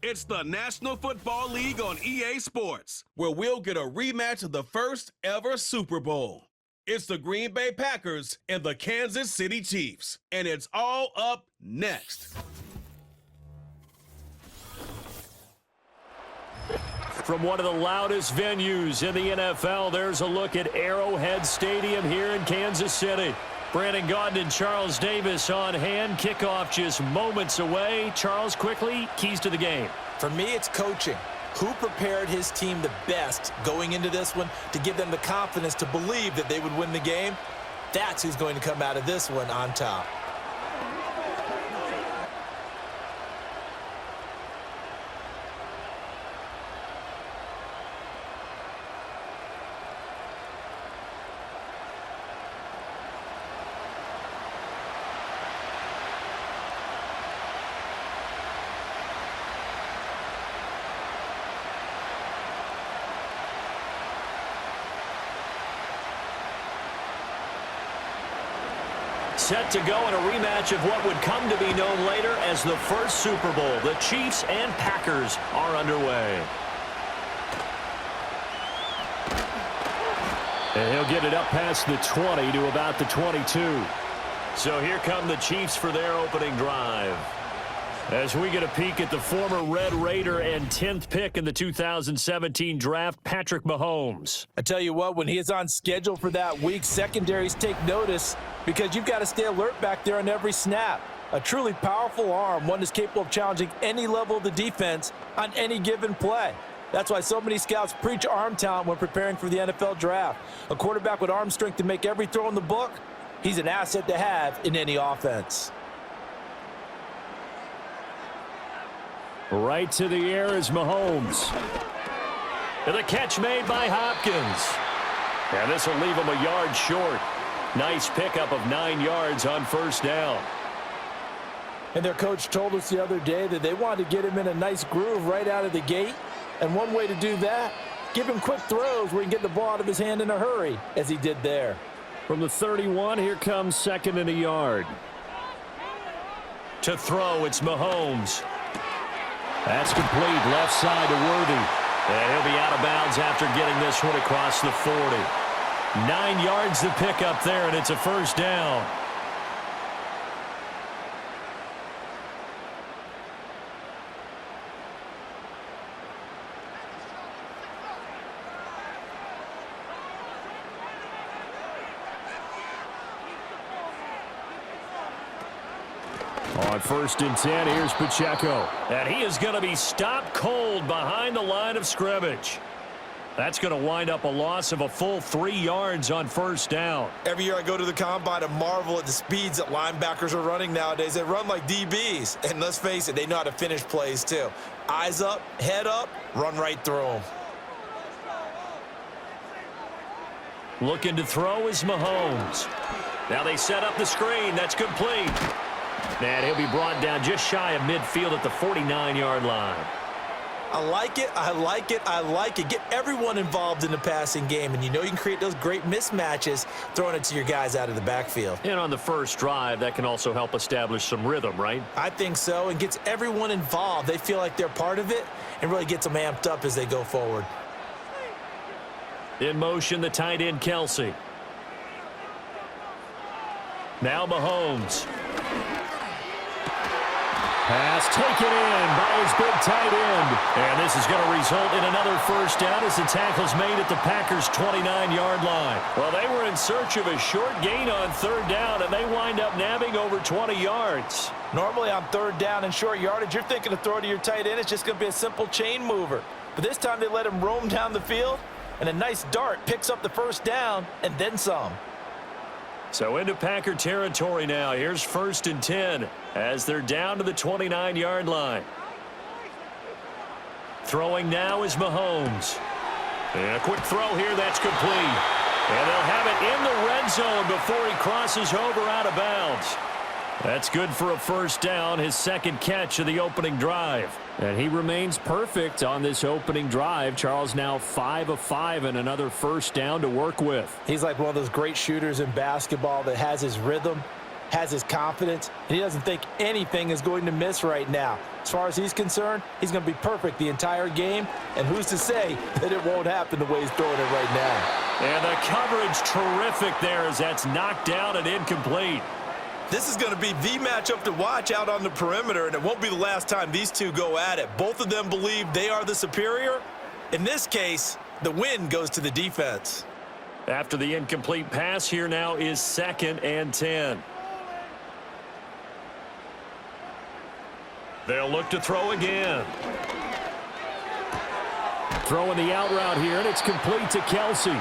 It's the National Football League on EA Sports, where we'll get a rematch of the first ever Super Bowl. It's the Green Bay Packers and the Kansas City Chiefs, and it's all up next. From one of the loudest venues in the NFL, there's a look at Arrowhead Stadium here in Kansas City. Brandon Gaudin and Charles Davis on hand. Kickoff just moments away. Charles, quickly, keys to the game. For me, it's coaching. Who prepared his team the best going into this one to give them the confidence to believe that they would win the game? That's who's going to come out of this one on top. Set to go in a rematch of what would come to be known later as the first Super Bowl. The Chiefs and Packers are underway. And he'll get it up past the 20 to about the 22. So here come the Chiefs for their opening drive. As we get a peek at the former Red Raider and 10th pick in the 2017 draft, Patrick Mahomes. I tell you what, when he is on schedule for that week, secondaries take notice because you've got to stay alert back there on every snap. A truly powerful arm, one that's capable of challenging any level of the defense on any given play. That's why so many scouts preach arm talent when preparing for the NFL draft. A quarterback with arm strength to make every throw in the book, he's an asset to have in any offense. Right to the air is Mahomes. And the catch made by Hopkins. And this will leave him a yard short. Nice pickup of 9 yards on first down. And their coach told us the other day that they wanted to get him in a nice groove right out of the gate. And one way to do that, give him quick throws where he can get the ball out of his hand in a hurry, as he did there. From the 31, here comes 2nd and a yard. To throw, it's Mahomes. That's complete, left side to Worthy. And he'll be out of bounds after getting this one across the 40. 9 yards to pick up there, and it's a first down. On 1st and 10, here's Pacheco. And he is going to be stopped cold behind the line of scrimmage. That's going to wind up a loss of a full 3 yards on first down. Every year I go to the combine and marvel at the speeds that linebackers are running nowadays. They run like DBs. And let's face it, they know how to finish plays too. Eyes up, head up, run right through them. Looking to throw is Mahomes. Now they set up the screen. That's complete. And he'll be brought down just shy of midfield at the 49-yard line. I like it, I like it, I like it. Get everyone involved in the passing game, and you know you can create those great mismatches throwing it to your guys out of the backfield. And on the first drive, that can also help establish some rhythm, right? I think so, and gets everyone involved. They feel like they're part of it and really gets them amped up as they go forward. In motion, the tight end, Kelsey. Now Mahomes. Pass taken in by his big tight end. And this is going to result in another first down as the tackle's made at the Packers' 29-yard line. Well, they were in search of a short gain on 3rd down, and they wind up nabbing over 20 yards. Normally on 3rd down and short yardage, you're thinking to throw to your tight end. It's just going to be a simple chain mover. But this time they let him roam down the field, and a nice dart picks up the first down and then some. So into Packer territory now. Here's 1st and 10 as they're down to the 29-yard line. Throwing now is Mahomes. And a quick throw here, that's complete. And they'll have it in the red zone before he crosses over out of bounds. That's good for a first down, his 2nd catch of the opening drive. And he remains perfect on this opening drive. Charles now 5 of 5 and another first down to work with. He's like one of those great shooters in basketball that has his rhythm has his confidence, and he doesn't think anything is going to miss right now. As far as he's concerned, he's going to be perfect the entire game, and who's to say that it won't happen the way he's throwing it right now. And the coverage terrific there as that's knocked down and incomplete. This is going to be the matchup to watch out on the perimeter, and it won't be the last time these two go at it. Both of them believe they are the superior. In this case, the win goes to the defense. After the incomplete pass, here now is 2nd and 10. They'll look to throw again. Throwing the out route here, and it's complete to Kelsey.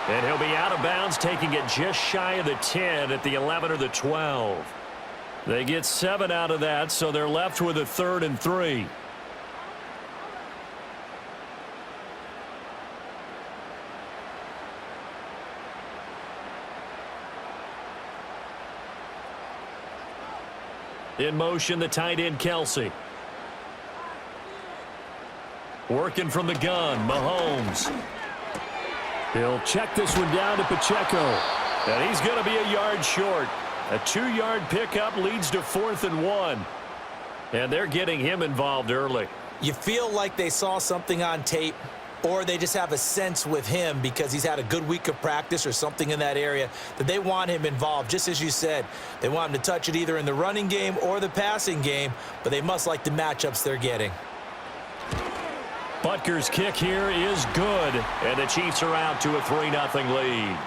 And he'll be out of bounds, taking it just shy of the 10 at the 11 or the 12. They get 7 out of that, so they're left with a 3rd and 3. In motion, the tight end, Kelsey. Working from the gun, Mahomes. He'll check this one down to Pacheco. And he's going to be a yard short. A 2-yard pickup leads to 4th and 1. And they're getting him involved early. You feel like they saw something on tape, or they just have a sense with him because he's had a good week of practice or something in that area that they want him involved. Just as you said, they want him to touch it either in the running game or the passing game, but they must like the matchups they're getting. Butker's kick here is good, and the Chiefs are out to a 3-0 lead.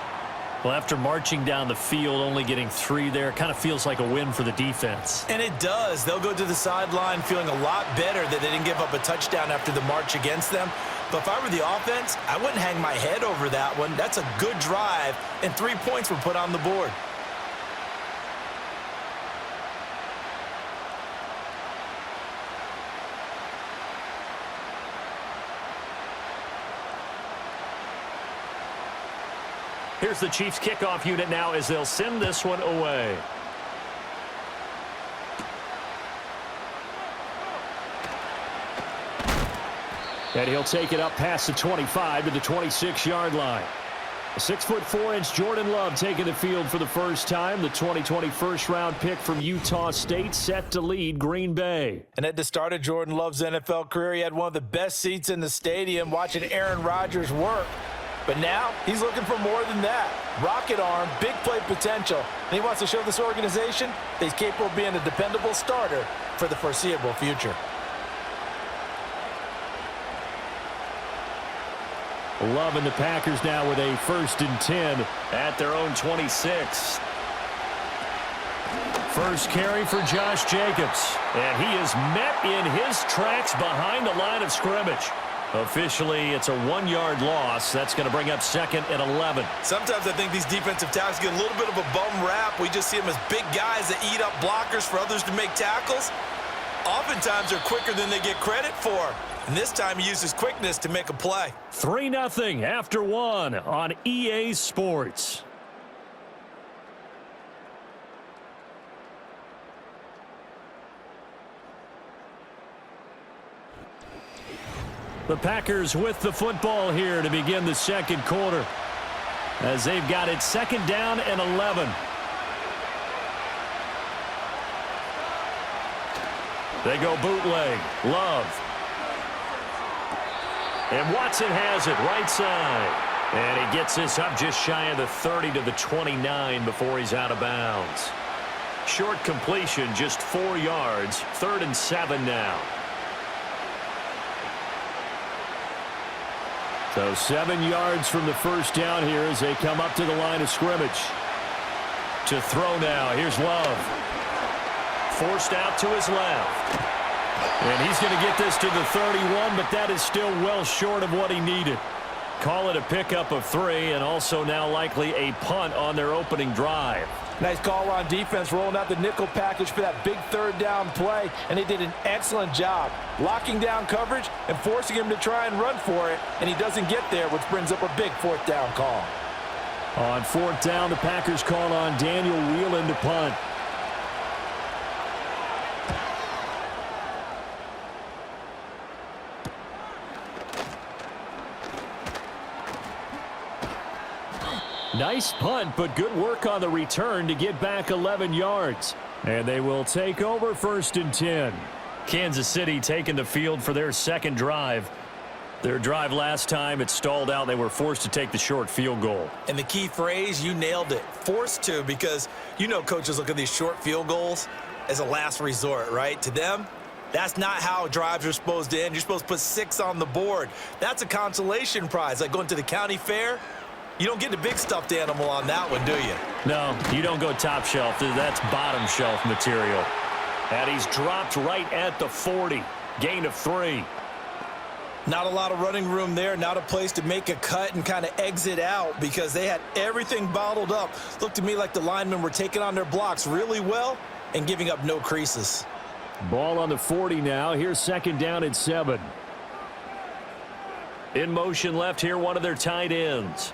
Well, after marching down the field, only getting 3 there, kind of feels like a win for the defense. And it does. They'll go to the sideline feeling a lot better that they didn't give up a touchdown after the march against them. But if I were the offense, I wouldn't hang my head over that one. That's a good drive, and 3 points were put on the board. Here's the Chiefs kickoff unit now as they'll send this one away. And he'll take it up past the 25 to the 26-yard line. A 6'4" Jordan Love taking the field for the first time. The 2020 first-round pick from Utah State set to lead Green Bay. And at the start of Jordan Love's NFL career, he had one of the best seats in the stadium watching Aaron Rodgers work. But now he's looking for more than that. Rocket arm, big play potential. And he wants to show this organization that he's capable of being a dependable starter for the foreseeable future. Love and the Packers now with a 1st and 10 at their own 26. First carry for Josh Jacobs. And he is met in his tracks behind the line of scrimmage. Officially, it's a 1-yard loss. That's going to bring up 2nd and 11. Sometimes I think these defensive tackles get a little bit of a bum rap. We just see them as big guys that eat up blockers for others to make tackles. Oftentimes, they're quicker than they get credit for. And this time, he uses quickness to make a play. 3-0 after 1 on EA Sports. The Packers with the football here to begin the 2nd quarter as they've got it 2nd down and 11. They go bootleg. Love. And Watson has it right side. And he gets this up just shy of the 30 to the 29 before he's out of bounds. Short completion, just 4 yards. 3rd and 7 now. So 7 yards from the first down here as they come up to the line of scrimmage. To throw now. Here's Love. Forced out to his left. And he's going to get this to the 31, but that is still well short of what he needed. Call it a pickup of 3, and also now likely a punt on their opening drive. Nice call on defense, rolling out the nickel package for that big 3rd down play, and they did an excellent job locking down coverage and forcing him to try and run for it, and he doesn't get there, which brings up a big 4th down call. On 4th down, the Packers call on Daniel Whelan to punt. Nice punt, but good work on the return to get back 11 yards. And they will take over 1st and 10. Kansas City taking the field for their second drive. Their drive last time, it stalled out. They were forced to take the short field goal. And the key phrase, you nailed it, forced to, because you know coaches look at these short field goals as a last resort, right? To them, that's not how drives are supposed to end. You're supposed to put 6 on the board. That's a consolation prize, like going to the county fair. You don't get the big stuffed animal on that one, do you? No, you don't go top shelf. That's bottom shelf material. And he's dropped right at the 40. Gain of 3. Not a lot of running room there, not a place to make a cut and kind of exit out because they had everything bottled up. Looked to me like the linemen were taking on their blocks really well and giving up no creases. Ball on the 40 now. Here's 2nd down and 7. In motion left here, one of their tight ends.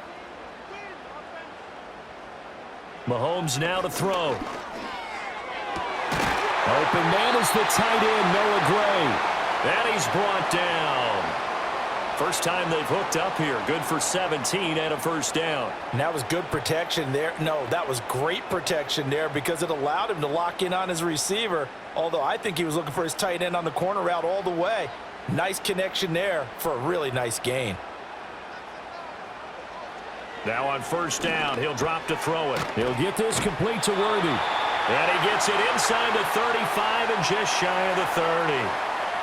Mahomes now to throw. Open man is the tight end, Noah Gray. And he's brought down. First time they've hooked up here. Good for 17 and a 1st down. And that was good protection there. No, that was great protection there because it allowed him to lock in on his receiver, although I think he was looking for his tight end on the corner route all the way. Nice connection there for a really nice gain. Now on 1st down, he'll drop to throw it. He'll get this complete to Worthy. And he gets it inside the 35 and just shy of the 30.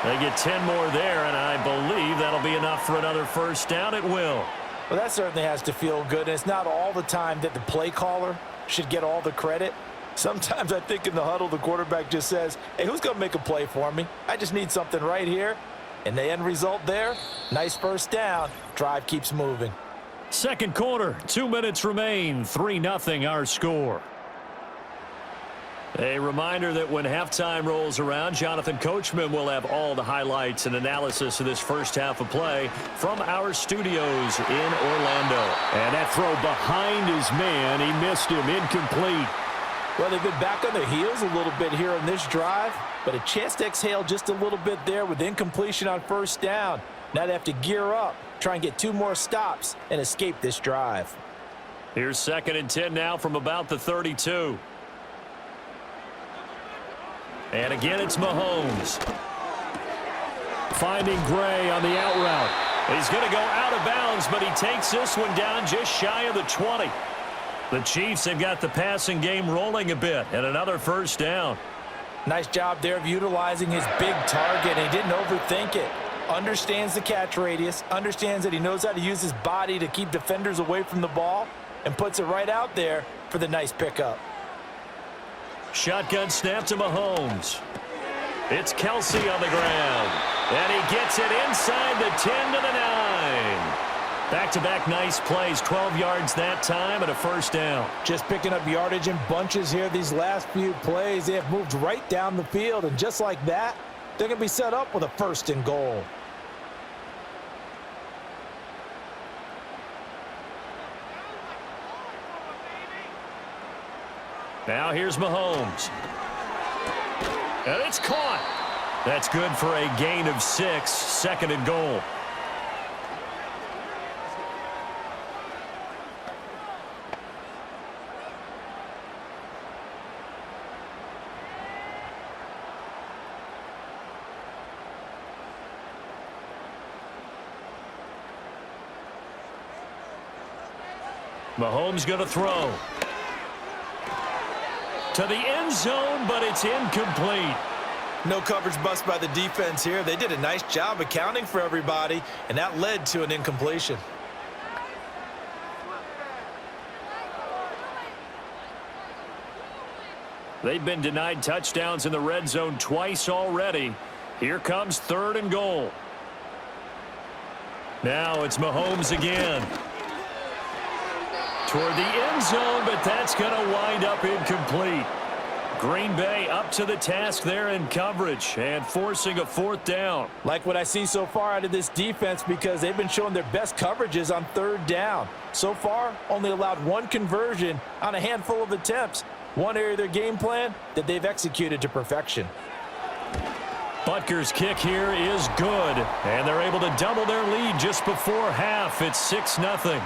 They get 10 more there, and I believe that'll be enough for another 1st down. It will. Well, that certainly has to feel good. And it's not all the time that the play caller should get all the credit. Sometimes I think in the huddle, the quarterback just says, hey, who's going to make a play for me? I just need something right here. And the end result there, nice 1st down. Drive keeps moving. 2nd quarter, 2 minutes remain. 3-0 our score. A reminder that when halftime rolls around, Jonathan Coachman will have all the highlights and analysis of this first half of play from our studios in Orlando. And that throw behind his man, he missed him, incomplete. Well, they've been back on their heels a little bit here on this drive, but a chance to exhale just a little bit there with incompletion on 1st down. Now they have to gear up, try and get 2 more stops and escape this drive. Here's 2nd and 10 now from about the 32. And again, it's Mahomes. Finding Gray on the out route. He's going to go out of bounds, but he takes this one down just shy of the 20. The Chiefs have got the passing game rolling a bit, and another 1st down. Nice job there of utilizing his big target, and he didn't overthink it. Understands the catch radius, understands that he knows how to use his body to keep defenders away from the ball, and puts it right out there for the nice pickup. Shotgun snap to Mahomes. It's Kelsey on the ground. And he gets it inside the 10 to the 9. Back-to-back nice plays, 12 yards that time and a 1st down. Just picking up yardage in bunches here these last few plays. They have moved right down the field, and just like that, they're going to be set up with a 1st and goal. Now here's Mahomes. And it's caught. That's good for a gain of 6, 2nd and goal. Mahomes going to throw. To the end zone, but it's incomplete. No coverage bust by the defense here. They did a nice job accounting for everybody, and that led to an incompletion. They've been denied touchdowns in the red zone twice already. Here comes 3rd and goal. Now it's Mahomes again. Toward the end zone, but that's going to wind up incomplete. Green Bay up to the task there in coverage and forcing a 4th down. Like what I see so far out of this defense because they've been showing their best coverages on 3rd down. So far, only allowed 1 conversion on a handful of attempts. One area of their game plan that they've executed to perfection. Butker's kick here is good, and they're able to double their lead just before half. It's 6-0.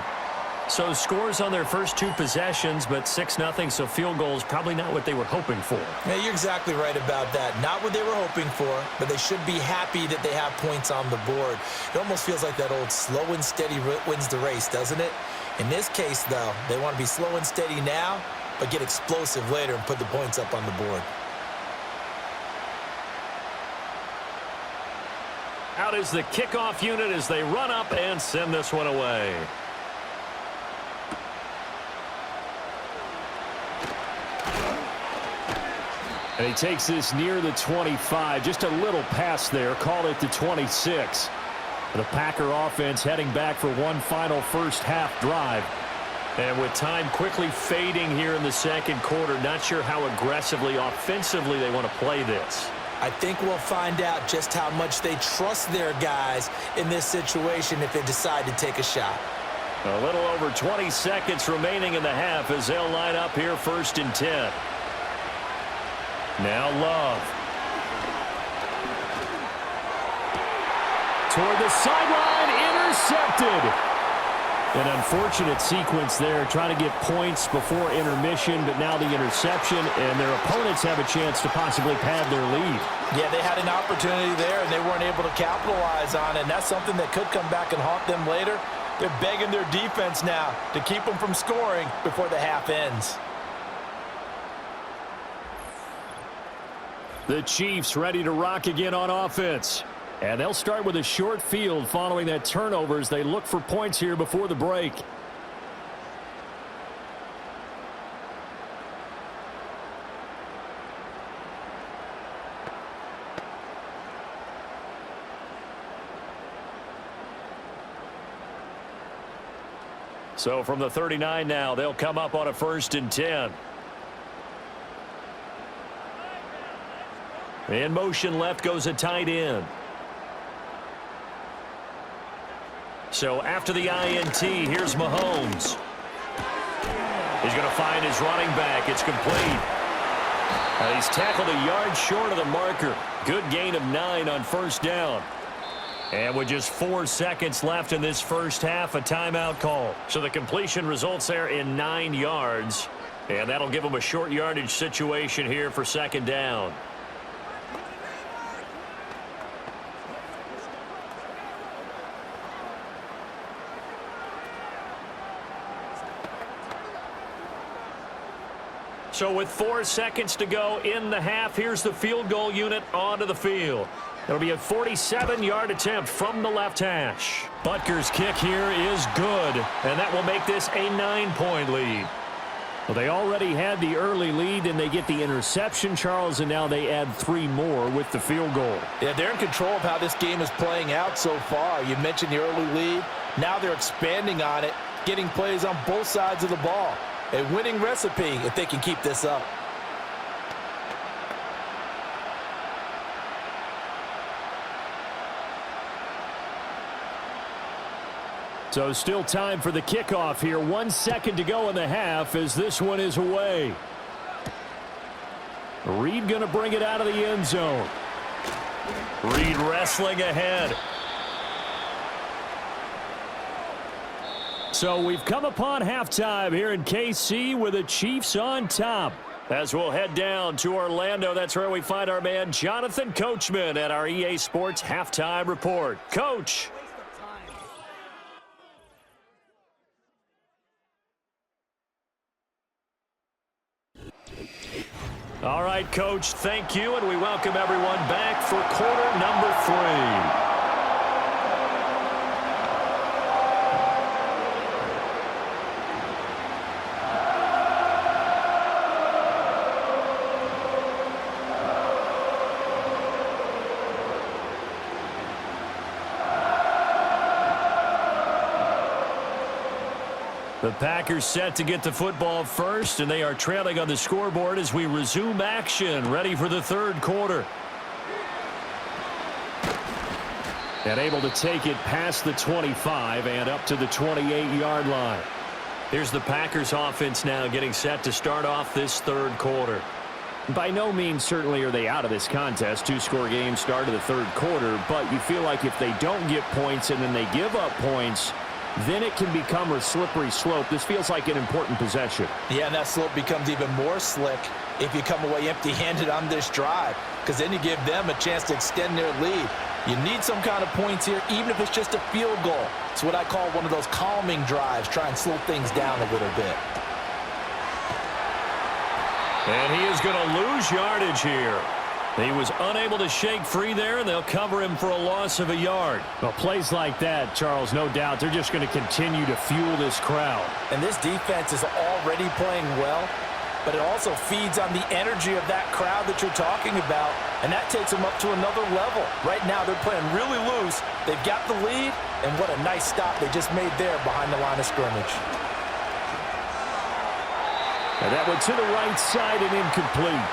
So scores on their first 2 possessions, but 6-0, so field goals probably not what they were hoping for. Yeah, you're exactly right about that. Not what they were hoping for, but they should be happy that they have points on the board. It almost feels like that old slow and steady wins the race, doesn't it? In this case, though, they want to be slow and steady now, but get explosive later and put the points up on the board. Out is the kickoff unit as they run up and send this one away. And he takes this near the 25. Just a little pass there. Call it the 26. The Packer offense heading back for one final first half drive. And with time quickly fading here in the second quarter, not sure how aggressively, offensively they want to play this. I think we'll find out just how much they trust their guys in this situation if they decide to take a shot. A little over 20 seconds remaining in the half as they'll line up here 1st and 10. Now Love. Toward the sideline, intercepted. An unfortunate sequence there, trying to get points before intermission, but now the interception, and their opponents have a chance to possibly pad their lead. Yeah, they had an opportunity there, and they weren't able to capitalize on it, and that's something that could come back and haunt them later. They're begging their defense now to keep them from scoring before the half ends. The Chiefs ready to rock again on offense. And they'll start with a short field following that turnover as they look for points here before the break. So from the 39 now, they'll come up on a 1st and 10. In motion left goes a tight end. So after the INT, here's Mahomes. He's going to find his running back. It's complete. He's tackled a yard short of the marker. Good gain of 9 on 1st down. And with just 4 seconds left in this first half, a timeout call. So the completion results there in 9 yards. And that'll give them a short yardage situation here for 2nd down. So with 4 seconds to go in the half, here's the field goal unit onto the field. It'll be a 47-yard attempt from the left hash. Butker's kick here is good, and that will make this a 9-point lead. Well, they already had the early lead, and they get the interception, Charles, and now they add 3 more with the field goal. Yeah, they're in control of how this game is playing out so far. You mentioned the early lead. Now they're expanding on it, getting plays on both sides of the ball. A winning recipe if they can keep this up. So still time for the kickoff here. 1 second to go in the half as this one is away. Reed going to bring it out of the end zone. Reed wrestling ahead. So we've come upon halftime here in KC with the Chiefs on top. As we'll head down to Orlando, that's where we find our man Jonathan Coachman at our EA Sports Halftime Report. Coach. All right, Coach, thank you, and we welcome everyone back for quarter number 3. The Packers set to get the football first, and they are trailing on the scoreboard as we resume action, ready for the 3rd quarter. And able to take it past the 25 and up to the 28-yard line. Here's the Packers offense now getting set to start off this 3rd quarter. By no means certainly are they out of this contest. 2-score game start of the 3rd quarter, but you feel like if they don't get points and then they give up points, then it can become a slippery slope. This feels like an important possession. Yeah, and that slope becomes even more slick if you come away empty-handed on this drive, because then you give them a chance to extend their lead. You need some kind of points here, even if it's just a field goal. It's what I call one of those calming drives. Try and slow things down a little bit. And he is going to lose yardage here. He was unable to shake free there, and they'll cover him for a loss of a yard. Well, plays like that, Charles, no doubt, they're just going to continue to fuel this crowd. And this defense is already playing well, but it also feeds on the energy of that crowd that you're talking about, and that takes them up to another level. Right now, they're playing really loose. They've got the lead, and what a nice stop they just made there behind the line of scrimmage. And that went to the right side and incomplete.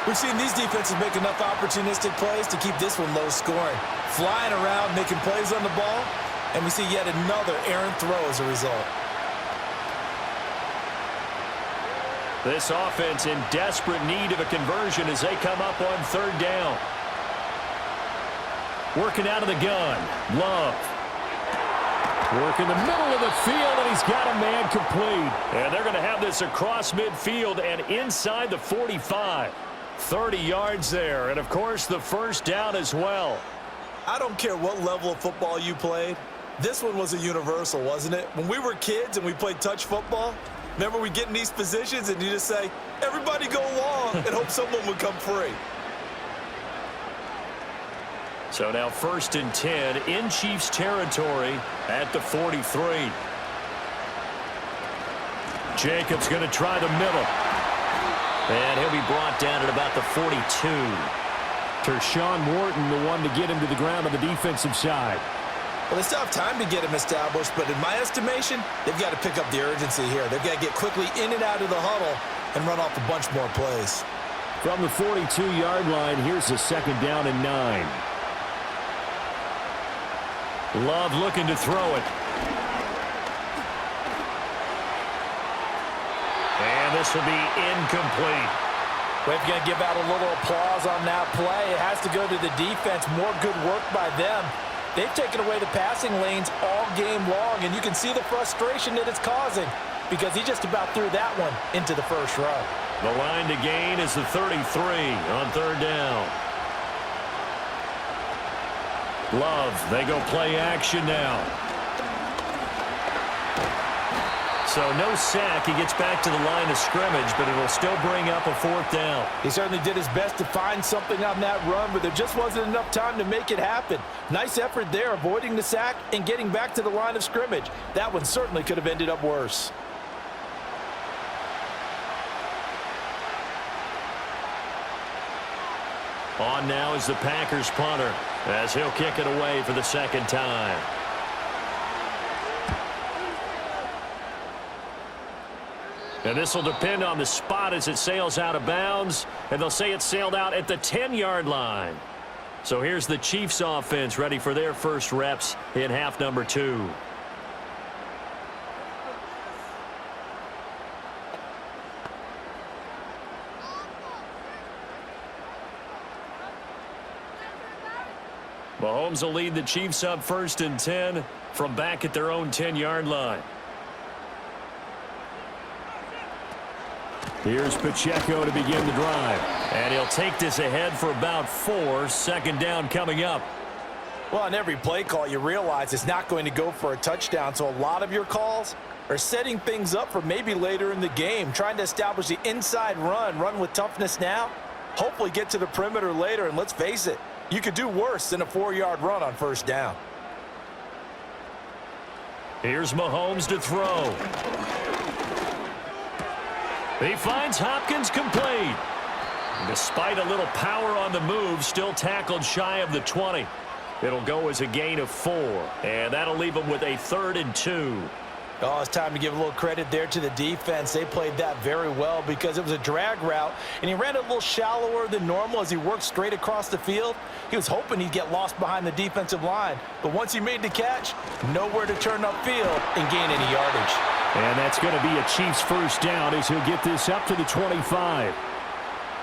We've seen these defenses make enough opportunistic plays to keep this one low scoring. Flying around, making plays on the ball, and we see yet another errant throw as a result. This offense in desperate need of a conversion as they come up on third down. Working out of the gun, Love. Working the middle of the field, and he's got a man complete. And they're going to have this across midfield and inside the 45. 30 yards there, and of course the first down as well. I don't care what level of football you played. This one was a universal, wasn't it? When we were kids and we played touch football, remember we get in these positions and you just say, everybody go long, and hope someone would come free. So now 1st and 10 in Chiefs territory at the 43. Jacobs going to try the middle. And he'll be brought down at about the 42. Tershawn Wharton, the one to get him to the ground on the defensive side. Well, they still have time to get him established, but in my estimation, they've got to pick up the urgency here. They've got to get quickly in and out of the huddle and run off a bunch more plays. From the 42-yard line, here's a 2nd down and 9. Love looking to throw it. And this will be incomplete. We're going to give out a little applause on that play. It has to go to the defense. More good work by them. They've taken away the passing lanes all game long, and you can see the frustration that it's causing because he just about threw that one into the first row. The line to gain is the 33 on third down. Love, they go play action now. So no sack. He gets back to the line of scrimmage, but it'll still bring up a 4th down. He certainly did his best to find something on that run, but there just wasn't enough time to make it happen. Nice effort there, avoiding the sack and getting back to the line of scrimmage. That one certainly could have ended up worse. On now is the Packers punter as he'll kick it away for the 2nd time. And this will depend on the spot as it sails out of bounds, and they'll say it sailed out at the 10-yard line. So here's the Chiefs offense ready for their first reps in half number 2. Mahomes will lead the Chiefs up 1st and 10 from back at their own 10-yard line. Here's Pacheco to begin the drive. And he'll take this ahead for about 4. 2nd down coming up. Well, on every play call, you realize it's not going to go for a touchdown, so a lot of your calls are setting things up for maybe later in the game, trying to establish the inside run with toughness now, hopefully get to the perimeter later, and let's face it, you could do worse than a 4-yard run on 1st down. Here's Mahomes to throw. He finds Hopkins complete. Despite a little power on the move, still tackled shy of the 20. It'll go as a gain of 4, and that'll leave him with a 3rd and 2. Oh, it's time to give a little credit there to the defense. They played that very well because it was a drag route, and he ran it a little shallower than normal as he worked straight across the field. He was hoping he'd get lost behind the defensive line, but once he made the catch, nowhere to turn upfield and gain any yardage. And that's going to be a Chiefs 1st down as he'll get this up to the 25.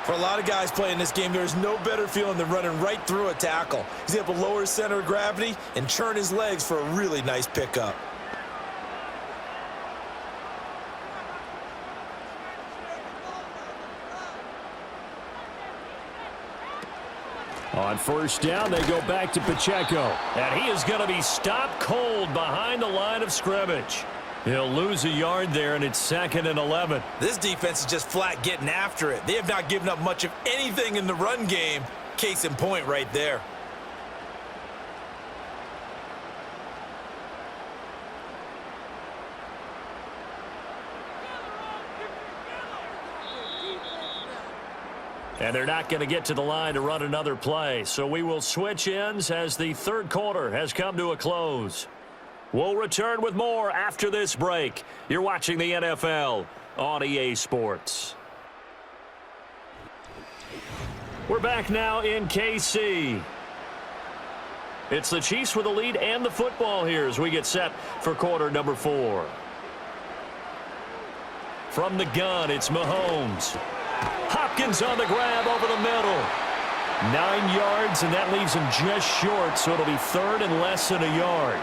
For a lot of guys playing this game, there's no better feeling than running right through a tackle. He's able to lower his center of gravity and churn his legs for a really nice pickup. On first down, they go back to Pacheco. And he is going to be stopped cold behind the line of scrimmage. He'll lose a yard there, and it's 2nd and 11. This defense is just flat getting after it. They have not given up much of anything in the run game. Case in point right there. And they're not going to get to the line to run another play. So we will switch ends as the third quarter has come to a close. We'll return with more after this break. You're watching the NFL on EA Sports. We're back now in KC. It's the Chiefs with the lead and the football here as we get set for quarter number 4. From the gun, it's Mahomes. Hopkins on the grab over the middle. 9 yards, and that leaves him just short, so it'll be 3rd and less than a yard.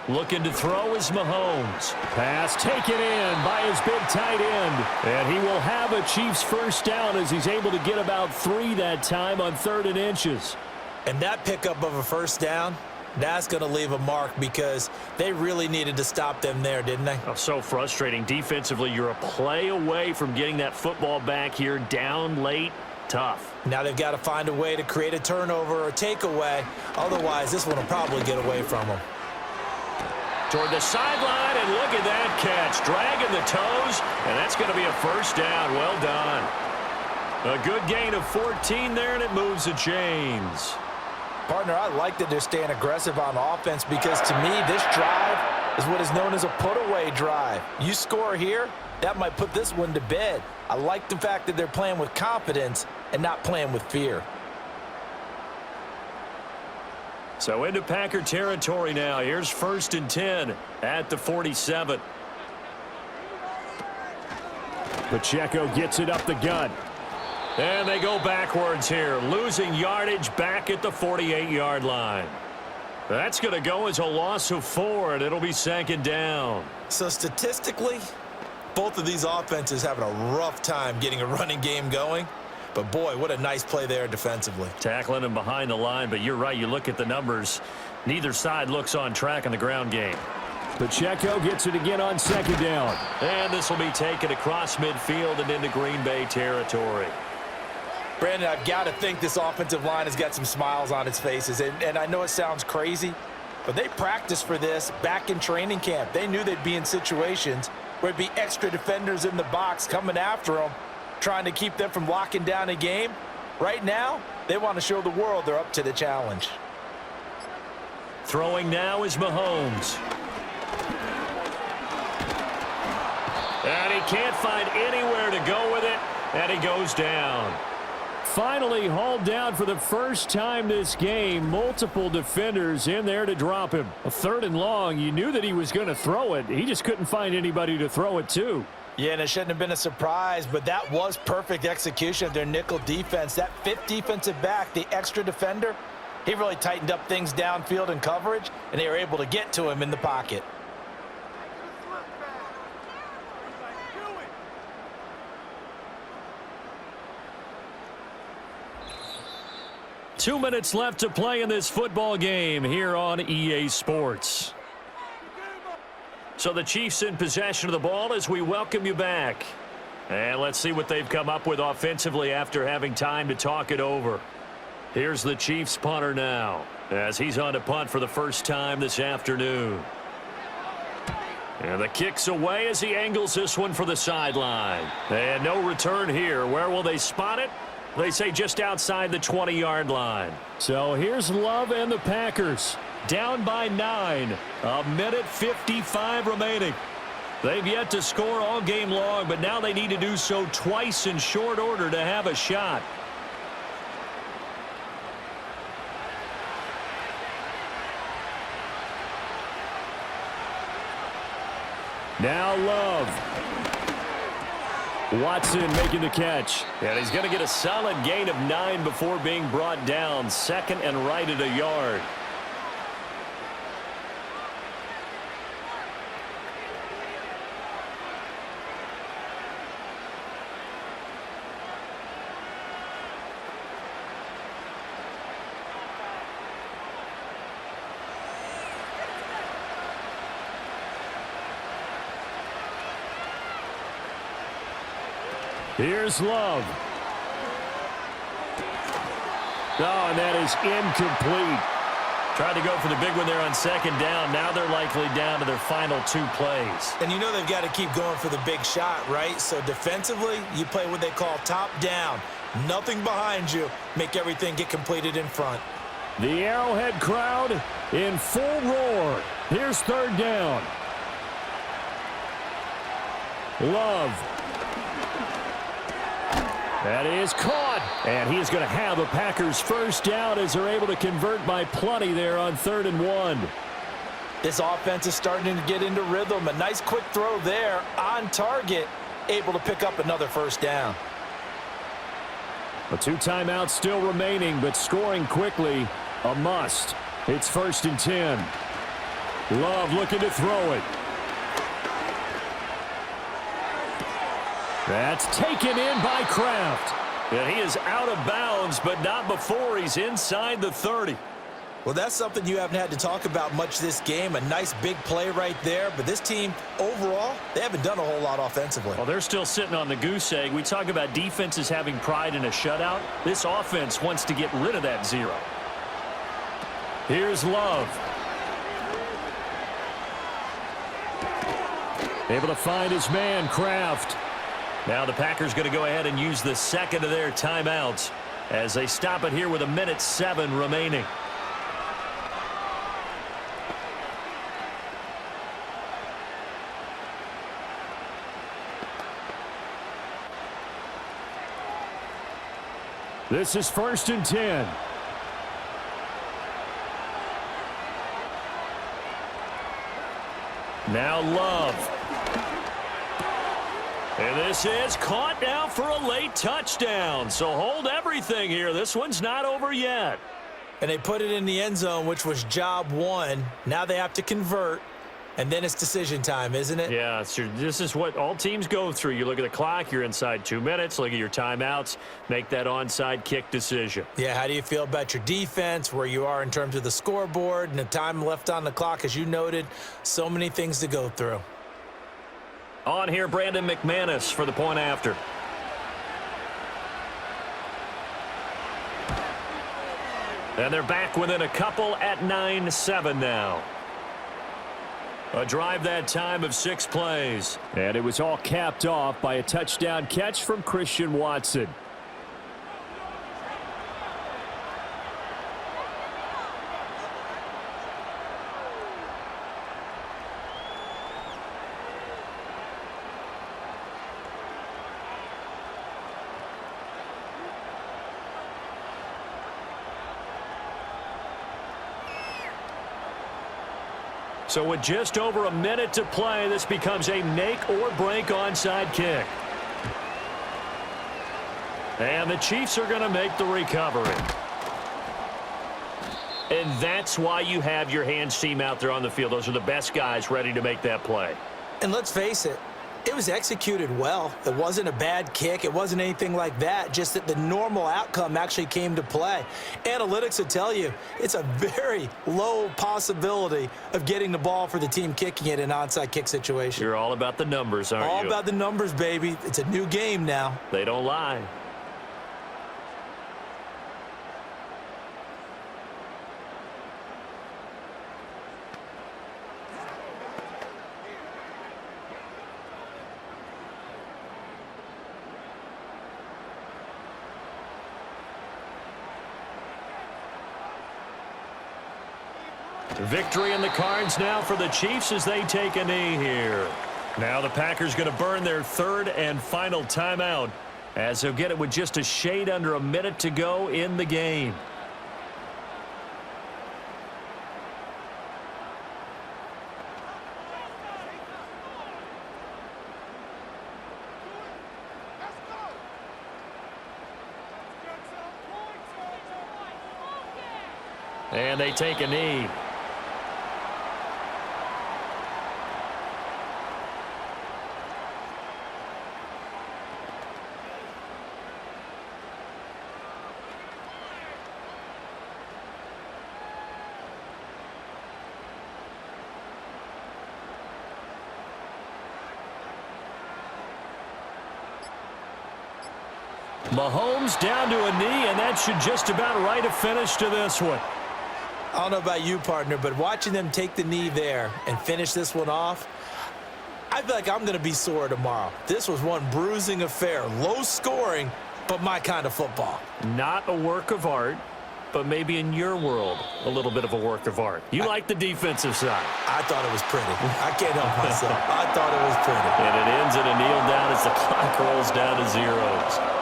Looking to throw is Mahomes. Pass taken in by his big tight end. And he will have a Chiefs first down as he's able to get about 3 that time on 3rd and inches. And that pickup of a first down, that's going to leave a mark because they really needed to stop them there, didn't they? Oh, so frustrating. Defensively, you're a play away from getting that football back here down late. Tough. Now they've got to find a way to create a turnover or takeaway. Otherwise, this one will probably get away from them. Toward the sideline, and look at that catch. Dragging the toes, and that's going to be a first down. Well done. A good gain of 14 there, and it moves the chains. Partner, I like that they're staying aggressive on offense because, to me, this drive is what is known as a put-away drive. You score here, that might put this one to bed. I like the fact that they're playing with confidence and not playing with fear. So into Packer territory now. Here's 1st and 10 at the 47. Pacheco gets it up the gut. And they go backwards here, losing yardage back at the 48-yard line. That's going to go as a loss of 4, and it'll be 2nd down. So statistically, both of these offenses having a rough time getting a running game going. But, boy, what a nice play there defensively. Tackling him behind the line, but you're right. You look at the numbers. Neither side looks on track in the ground game. Pacheco gets it again on 2nd down. And this will be taken across midfield and into Green Bay territory. Brandon, I've got to think this offensive line has got some smiles on its faces. And I know it sounds crazy, but they practiced for this back in training camp. They knew they'd be in situations where it'd be extra defenders in the box coming after them, trying to keep them from locking down a game. Right now, they want to show the world they're up to the challenge. Throwing now is Mahomes. And he can't find anywhere to go with it, and he goes down. Finally hauled down for the first time this game. Multiple defenders in there to drop him. A 3rd and long. You knew that he was going to throw it. He just couldn't find anybody to throw it to. Yeah, and it shouldn't have been a surprise, but that was perfect execution of their nickel defense. That 5th defensive back, the extra defender, he really tightened up things downfield in coverage, and they were able to get to him in the pocket. Two minutes left to play in this football game here on EA Sports. So the Chiefs in possession of the ball as we welcome you back. And let's see what they've come up with offensively after having time to talk it over. Here's the Chiefs punter now as he's on to punt for the first time this afternoon. And the kick's away as he angles this one for the sideline. And no return here. Where will they spot it? They say just outside the 20-yard line. So here's Love and the Packers. Down by 9. A minute 55 remaining. They've yet to score all game long, but now they need to do so twice in short order to have a shot. Now Love. Watson making the catch. And he's going to get a solid gain of 9 before being brought down. Second and right at a yard. Here's Love. Oh, and that is incomplete. Tried to go for the big one there on second down. Now they're likely down to their final 2 plays. And you know they've got to keep going for the big shot, right? So defensively, you play what they call top down. Nothing behind you. Make everything get completed in front. The Arrowhead crowd in full roar. Here's third down. Love. That is caught, and he is going to have a Packers first down as they're able to convert by plenty there on 3rd and 1. This offense is starting to get into rhythm. A nice quick throw there on target, able to pick up another first down. A 2 timeouts still remaining, but scoring quickly, a must. It's 1st and 10. Love looking to throw it. That's taken in by Kraft. And he is out of bounds, but not before he's inside the 30. Well, that's something you haven't had to talk about much this game. A nice big play right there. But this team, overall, they haven't done a whole lot offensively. Well, they're still sitting on the goose egg. We talk about defenses having pride in a shutout. This offense wants to get rid of that 0. Here's Love. Able to find his man, Kraft. Now the Packers going to go ahead and use the second of their timeouts as they stop it here with 1:07 remaining. This is 1st and 10. Now Love. And this is caught now for a late touchdown. So hold everything here. This one's not over yet. And they put it in the end zone, which was job 1. Now they have to convert, and then it's decision time, isn't it? Yeah, this is what all teams go through. You look at the clock, you're inside 2 minutes. Look at your timeouts. Make that onside kick decision. Yeah, how do you feel about your defense, where you are in terms of the scoreboard, and the time left on the clock, as you noted? So many things to go through. On here, Brandon McManus for the point after. And they're back within a couple at 9-7 now. A drive that time of 6 plays. And it was all capped off by a touchdown catch from Christian Watson. So with just over a minute to play, this becomes a make or break onside kick. And the Chiefs are going to make the recovery. And that's why you have your hands team out there on the field. Those are the best guys ready to make that play. And let's face it, it was executed well. It wasn't a bad kick. It wasn't anything like that. Just that the normal outcome actually came to play. Analytics will tell you it's a very low possibility of getting the ball for the team kicking it in an onside kick situation. You're all about the numbers, aren't you? All about the numbers, baby. It's a new game now. They don't lie. Victory in the cards now for the Chiefs as they take a knee here. Now the Packers going to burn their 3rd and final timeout as they'll get it with just a shade under a minute to go in the game. And they take a knee. Mahomes down to a knee, and that should just about write a finish to this one. I don't know about you, partner, but watching them take the knee there and finish this one off, I feel like I'm going to be sore tomorrow. This was one bruising affair. Low scoring, but my kind of football. Not a work of art, but maybe in your world, a little bit of a work of art. You like the defensive side. I thought it was pretty. I can't help myself. I thought it was pretty. And it ends in a kneel down as the clock rolls down to zeros.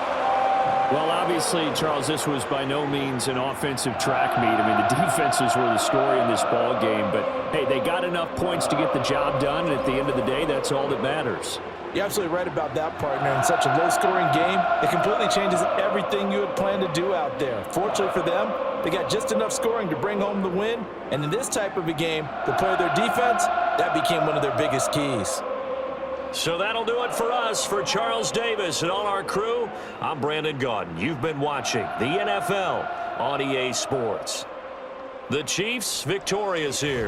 Well, obviously, Charles, this was by no means an offensive track meet. I mean, the defenses were the story in this ball game. But, hey, they got enough points to get the job done. And at the end of the day, that's all that matters. You're absolutely right about that, partner. In such a low-scoring game, it completely changes everything you had planned to do out there. Fortunately for them, they got just enough scoring to bring home the win. And in this type of a game, to play their defense, that became one of their biggest keys. So that'll do it for us. For Charles Davis and all our crew, I'm Brandon Gaudin. You've been watching the NFL on EA Sports. The Chiefs victorious here.